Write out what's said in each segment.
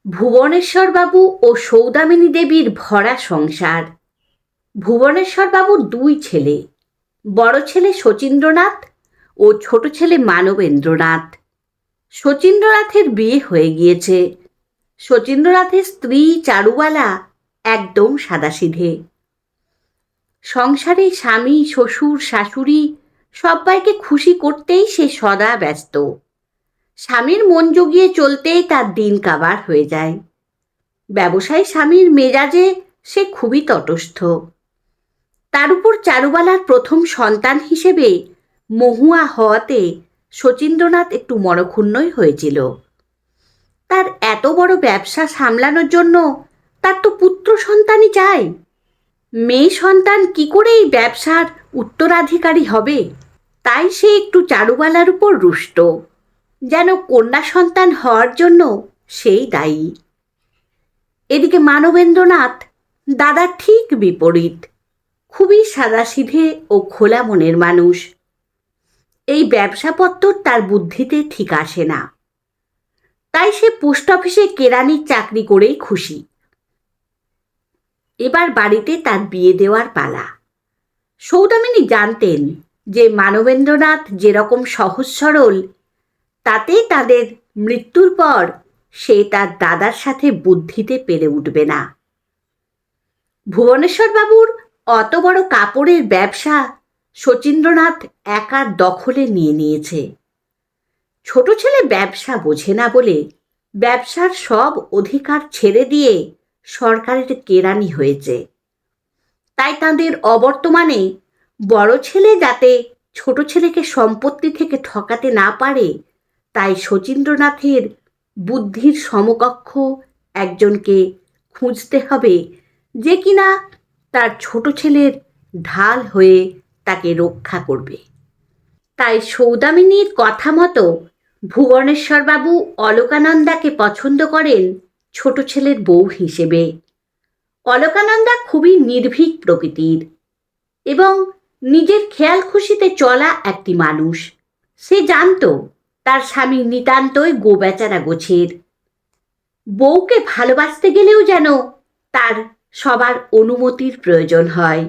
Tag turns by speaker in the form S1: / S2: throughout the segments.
S1: ভুবনেশ্বরবাবু ও সৌদামিনী দেবীর ভরা সংসার। ভুবনেশ্বরবাবুর দুই ছেলে, বড় ছেলে শচীন্দ্রনাথ ও ছোট ছেলে মানবেন্দ্রনাথ। শচীন্দ্রনাথের বিয়ে হয়ে গিয়েছে। শচীন্দ্রনাথের স্ত্রী চারুবালা একদম সাদাসিধে। সংসারে স্বামী, শ্বশুর, শাশুড়ি সবাইকে খুশি করতেই সে সদা ব্যস্ত। স্বামীর মন জুগিয়ে চলতেই তার দিন কাবার হয়ে যায়। ব্যবসায়ী স্বামীর মেজাজে সে খুবই তটস্থ। তার উপর চারুবালার প্রথম সন্তান হিসেবে মহুয়া হওয়াতে শচীন্দ্রনাথ একটু মনক্ষুণ্ণই হয়েছিল। তার এত বড় ব্যবসা সামলানোর জন্য তার তো পুত্র সন্তানই চাই। মেয়ে সন্তান কি করে এই ব্যবসার উত্তরাধিকারী হবে? তাই সে একটু চারুবালার উপর রুষ্ট, যেন কন্যা সন্তান হওয়ার জন্য সেই দায়ী। এদিকে মানবেন্দ্রনাথ দাদার ঠিক বিপরীত, খুবই সাদাসিধে ও খোলা মনের মানুষ। এই ব্যবসাপত্র তার বুদ্ধিতে ঠিক আসে না। তাই সে পোস্ট অফিসে কেরানির চাকরি করেই খুশি। এবার বাড়িতে তার বিয়ে দেওয়ার পালা। সৌদামিনী জানতেন যে মানবেন্দ্রনাথ যেরকম সহজ সরল, তাতে তাদের মৃত্যুর পর সে তার দাদার সাথে বুদ্ধিতে পেরে উঠবে না। ভুবনেশ্বরবাবুর অত বড় কাপড়ের ব্যবসা শচীন্দ্রনাথ একার দখলে নিয়ে নিয়েছে। ছোট ছেলে ব্যবসা বোঝে না বলে ব্যবসার সব অধিকার ছেড়ে দিয়ে সরকারের কেরানি হয়েছে। তাই তাদের অবর্তমানে বড় ছেলে যাতে ছোট ছেলেকে সম্পত্তি থেকে ঠকাতে না পারে, তাই শচীন্দ্রনাথের বুদ্ধির সমকক্ষ একজনকে খুঁজতে হবে, যে কিনা তার ছোট ছেলের ঢাল হয়ে তাকে রক্ষা করবে। তাই সৌদামিনীর কথা মতো ভুবনেশ্বরবাবু অলকানন্দাকে পছন্দ করেন ছোট ছেলের বউ হিসেবে। অলকানন্দা খুবই নির্ভীক প্রকৃতির এবং নিজের খেয়াল খুশিতে চলা একটি মানুষ। সে জানত তার স্বামী নিতান্তই গোবেচারা গোছের। বউকে ভালোবাসতে গেলেও যেন তার সবার অনুমতির প্রয়োজন হয়।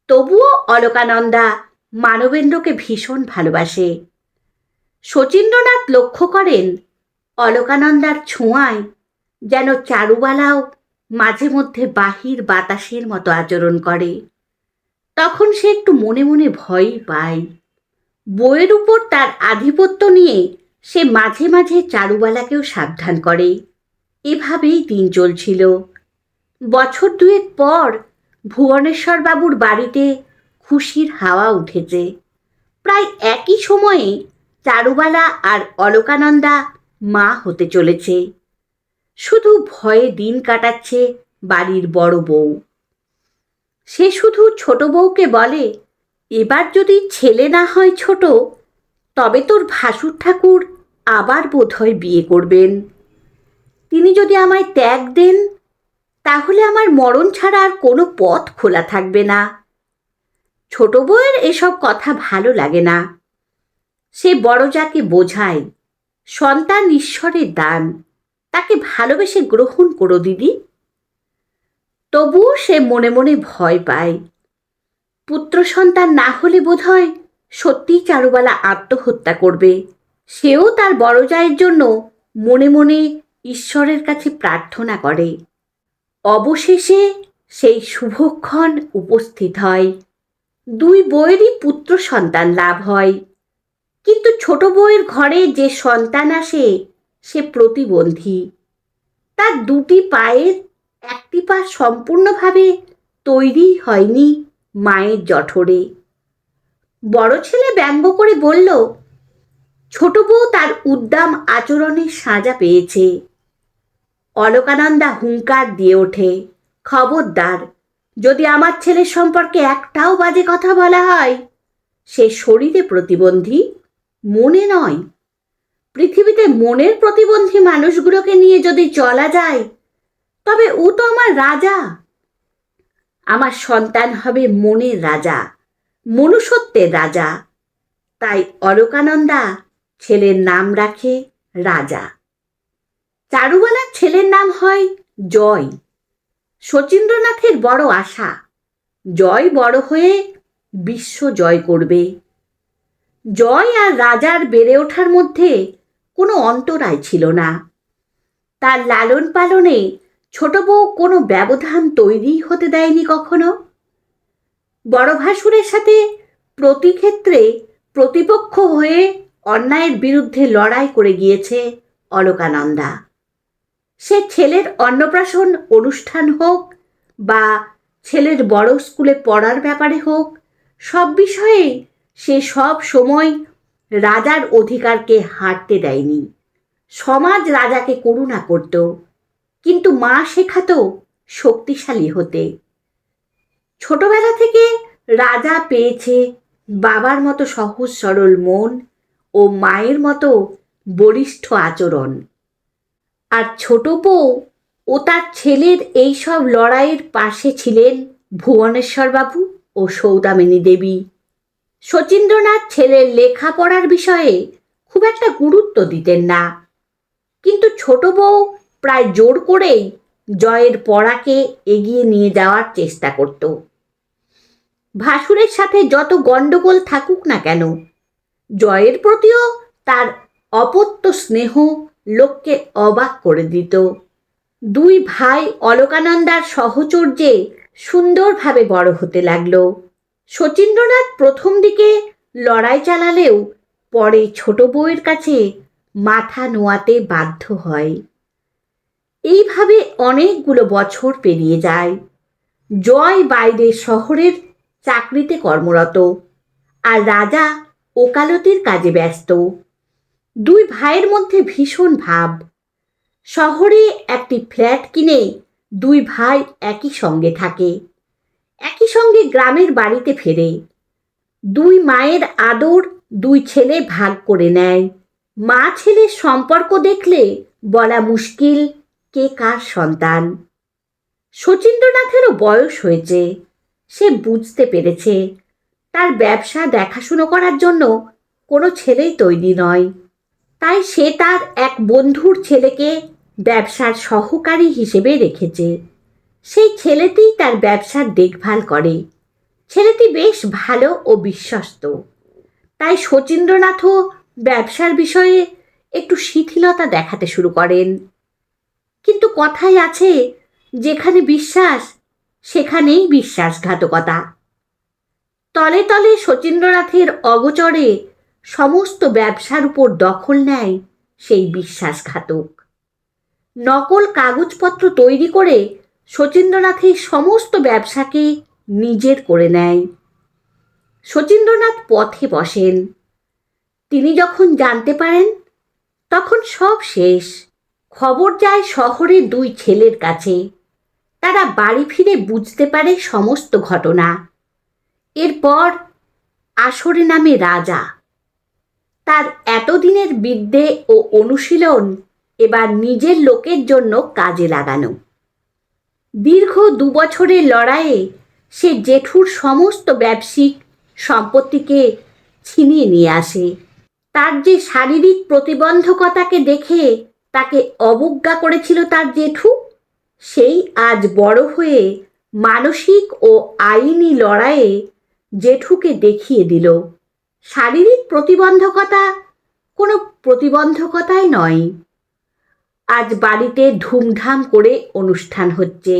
S1: তবুও অলকানন্দা মানবেন্দ্রকে ভীষণ ভালোবাসে। শচীন্দ্রনাথ লক্ষ্য করেন অলকানন্দার ছোঁয়ায় যেন চারুবালাও মাঝে মধ্যে বাহির বাতাসের মতো আচরণ করে। তখন সে একটু মনে মনে ভয়ই পায়। বইয়ের উপর তার আধিপত্য নিয়ে সে মাঝে মাঝে চারুবালাকেও সাবধান করে। এভাবেই দিন চলছিল। বছর দুয়েক পর ভুবনেশ্বরবাবুর বাড়িতে খুশির হাওয়া উঠেছে। প্রায় একই সময়ে চারুবালা আর অলকানন্দা মা হতে চলেছে। শুধু ভয়ে দিন কাটাচ্ছে বাড়ির বড় বউ। সে শুধু ছোট বউকে বলে, এবার যদি ছেলে না হয় ছোট, তবে তোর ভাসুর ঠাকুর আবার বোধহয় বিয়ে করবেন। তিনি যদি আমায় ত্যাগ দেন, তাহলে আমার মরণ ছাড়া আর কোনো পথ খোলা থাকবে না। ছোট বউয়ের এসব কথা ভালো লাগে না। সে বড় যাকে বোঝায়, সন্তান ঈশ্বরের দান, তাকে ভালোবেসে গ্রহণ করো দিদি। তবুও সে মনে মনে ভয় পায়। পুত্র সন্তান না হলে বোধহয় সত্যিই চারুবালা আত্মহত্যা করবে। সেও তার বড় জায়ের জন্য মনে মনে ঈশ্বরের কাছে প্রার্থনা করে। অবশেষে সেই শুভক্ষণ উপস্থিত হয়। দুই বউয়েরই পুত্র সন্তান লাভ হয়। কিন্তু ছোট বউয়ের ঘরে যে সন্তান আসে সে প্রতিবন্ধী। তার দুটি পায়ের একটি পা সম্পূর্ণভাবে তৈরি হয়নি মায়ের জঠরে। বড় ছেলে ব্যঙ্গ করে বলল, ছোট বউ তার উদ্দাম আচরণের সাজা পেয়েছে। অলকানন্দা হুঙ্কার দিয়ে ওঠে, খবরদার, যদি আমার ছেলের সম্পর্কে একটাও বাজে কথা বলা হয়, সে শরীরে প্রতিবন্ধী, মনে নয়। পৃথিবীতে মনের প্রতিবন্ধী মানুষগুলোকে নিয়ে যদি চলা যায়, তবে ও তো আমার রাজা। আমার সন্তান হবে মনের রাজা, মনুষ্যত্বের রাজা। তাই অলকানন্দা ছেলের নাম রাখে রাজা। চারুবালার ছেলের নাম হয় জয়। শচীন্দ্রনাথের বড় আশা, জয় বড় হয়ে বিশ্ব জয় করবে। জয় আর রাজার বেড়ে ওঠার মধ্যে কোনো অন্তরায় ছিল না। তার লালন পালনে ছোট বউ কোনো ব্যবধান তৈরি হতে দেয়নি কখনো। বড় ভাসুরের সাথে প্রতি ক্ষেত্রে প্রতিপক্ষ হয়ে অন্যায়ের বিরুদ্ধে লড়াই করে গিয়েছে অলকানন্দা। সে ছেলের অন্নপ্রাশন অনুষ্ঠান হোক বা ছেলের বড় স্কুলে পড়ার ব্যাপারে হোক, সব বিষয়েই সে সব সময় রাজার অধিকারকে হারতে দেয়নি। সমাজ রাজাকে করুণা করত, কিন্তু মা শেখাতো শক্তিশালী হতে। ছোটবেলা থেকে রাজা পেয়েছে বাবার মতো সহজ সরল মন ও মায়ের মতো বলিষ্ঠ আচরণ। আর ছোট বউ ও তার ছেলের এই সব লড়াইয়ের পাশে ছিলেন ভুবনেশ্বর বাবু ও সৌদামিনী দেবী। শচীন্দ্রনাথ ছেলের লেখাপড়ার বিষয়ে খুব একটা গুরুত্ব দিতেন না, কিন্তু ছোট বউ প্রায় জোর করেই জয়ের পড়াকে এগিয়ে নিয়ে যাওয়ার চেষ্টা করত। ভাসুরের সাথে যত গণ্ডগোল থাকুক না কেন, জয়ের প্রতিও তার অপত্য স্নেহ লোককে অবাক করে দিত। দুই ভাই অলকানন্দার সহচর্যে সুন্দরভাবে বড় হতে লাগল। শচীন্দ্রনাথ প্রথম দিকে লড়াই চালালেও পরে ছোট বউয়ের কাছে মাথা নোয়াতে বাধ্য হয়। এইভাবে অনেকগুলো বছর পেরিয়ে যায়। জয় বাইরের শহরের চাকরিতে কর্মরত, আর রাজা ওকালতির কাজে ব্যস্ত। দুই ভাইয়ের মধ্যে ভীষণ ভাব। শহরে একটি ফ্ল্যাট কিনে দুই ভাই একই সঙ্গে থাকে, একই সঙ্গে গ্রামের বাড়িতে ফেরে। দুই মায়ের আদর দুই ছেলে ভাগ করে নেয়। মা ছেলের সম্পর্ক দেখলে বলা মুশকিল কে কার সন্তান। শচীন্দ্রনাথেরও বয়স হয়েছে, সে বুঝতে পেরেছে তার ব্যবসা দেখাশুনো করার জন্য কোনো ছেলেই তৈরি নয়। তাই সে তার এক বন্ধুর ছেলেকে ব্যবসার সহকারী হিসেবে রেখেছে। সেই ছেলেটিই তার ব্যবসার দেখভাল করে। ছেলেটি বেশ ভালো ও বিশ্বস্ত। তাই শচীন্দ্রনাথও ব্যবসার বিষয়ে একটু শিথিলতা দেখাতে শুরু করেন। কিন্তু কথাই আছে, যেখানে বিশ্বাস সেখানেই বিশ্বাসঘাতকতা। তলে তলে শচীন্দ্রনাথের অগোচরে সমস্ত ব্যবসার উপর দখল নেয় সেই বিশ্বাসঘাতক। নকল কাগজপত্র তৈরি করে শচীন্দ্রনাথের সমস্ত ব্যবসাকে নিজের করে নেয়। শচীন্দ্রনাথ পথে বসেন। তিনি যখন জানতে পারেন তখন সব শেষ। খবর যায় শহরের দুই ছেলের কাছে। তারা বাড়ি ফিরে বুঝতে পারে সমস্ত ঘটনা। এরপর আসরে নামে রাজা। তার এতদিনের বিদ্যে ও অনুশীলন এবার নিজের লোকের জন্য কাজে লাগানো। দীর্ঘ 2 বছরের লড়াইয়ে সে জেঠুর সমস্ত ব্যবসায়িক সম্পত্তিকে ছিনিয়ে নিয়ে আসে। তার যে শারীরিক প্রতিবন্ধকতাকে দেখে তাকে অবজ্ঞা করেছিল তার জেঠু, সেই আজ বড় হয়ে মানসিক ও আইনি লড়াইয়ে জেঠুকে দেখিয়ে দিল শারীরিক প্রতিবন্ধকতা কোনো প্রতিবন্ধকতাই নয়। আজ বাড়িতে ধুমধাম করে অনুষ্ঠান হচ্ছে।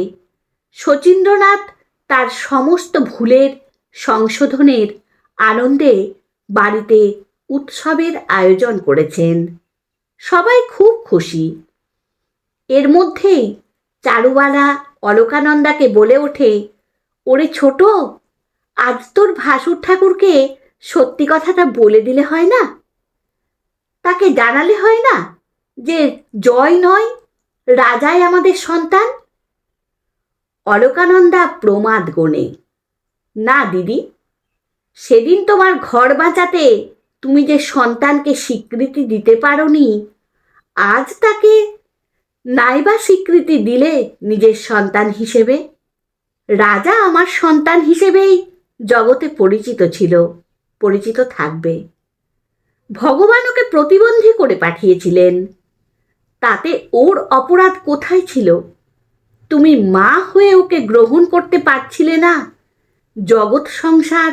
S1: শচীন্দ্রনাথ তার সমস্ত ভুলের সংশোধনের আনন্দে বাড়িতে উৎসবের আয়োজন করেছেন। সবাই খুব খুশি। এর মধ্যেই চারুবালা অলকানন্দাকে বলে ওঠে, ওরে ছোট, আজ তোর ভাসুর ঠাকুরকে সত্যি কথাটা বলে দিলে হয় না? তাকে জানালে হয় না যে জয় নয়, রাজাই আমাদের সন্তান? অলকানন্দা প্রমাদ গোনে, না দিদি, সেদিন তোমার ঘর বাঁচাতে তুমি যে সন্তানকে স্বীকৃতি দিতে পারোনি, আজ তাকে নাইবা স্বীকৃতি দিলে নিজের সন্তান হিসেবে। রাজা আমার সন্তান হিসেবেই জগতে পরিচিত ছিল, পরিচিত থাকবে। ভগবান ওকে প্রতিবন্ধী করে পাঠিয়েছিলেন। তাতে ওর অপরাধ কোথায় ছিল? তুমি মা হয়ে ওকে গ্রহণ করতে পারছিলে না? জগৎ সংসার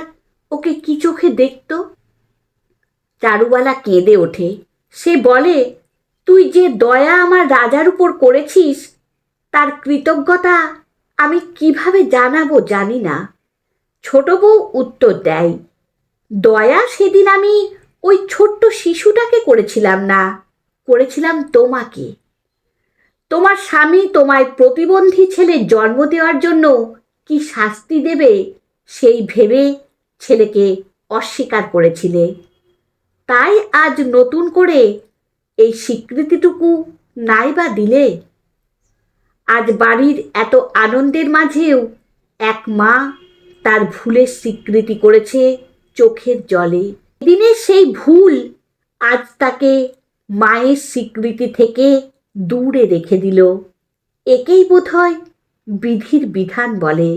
S1: ওকে কি চোখে দেখত? চারুবালা কেঁদে ওঠে। সে বলে, তুই যে দয়া আমার রাজার উপর করেছিস তার কৃতজ্ঞতা আমি কিভাবে জানাবো জানি না। ছোট বউ উত্তর দেয়, দয়া সেদিন আমি ওই ছোট্ট শিশুটাকে করেছিলাম না, করেছিলাম তোমাকে। তোমার স্বামী তোমায় প্রতিবন্ধী ছেলে জন্ম দেওয়ার জন্য কি শাস্তি দেবে সেই ভেবে ছেলেকে অস্বীকার করেছিলে। তাই আজ নতুন করে এই স্বীকৃতিটুকু নাই বা দিলে। আজ বাড়ির এত আনন্দের মাঝেও এক মা তার ভুলের স্বীকৃতি করেছে চোখের জলে। দিনের সেই ভুল আজ তাকে মায়ের স্বীকৃতি থেকে দূরে রেখে দিল। একেই বোধহয় বিধির বিধান বলে।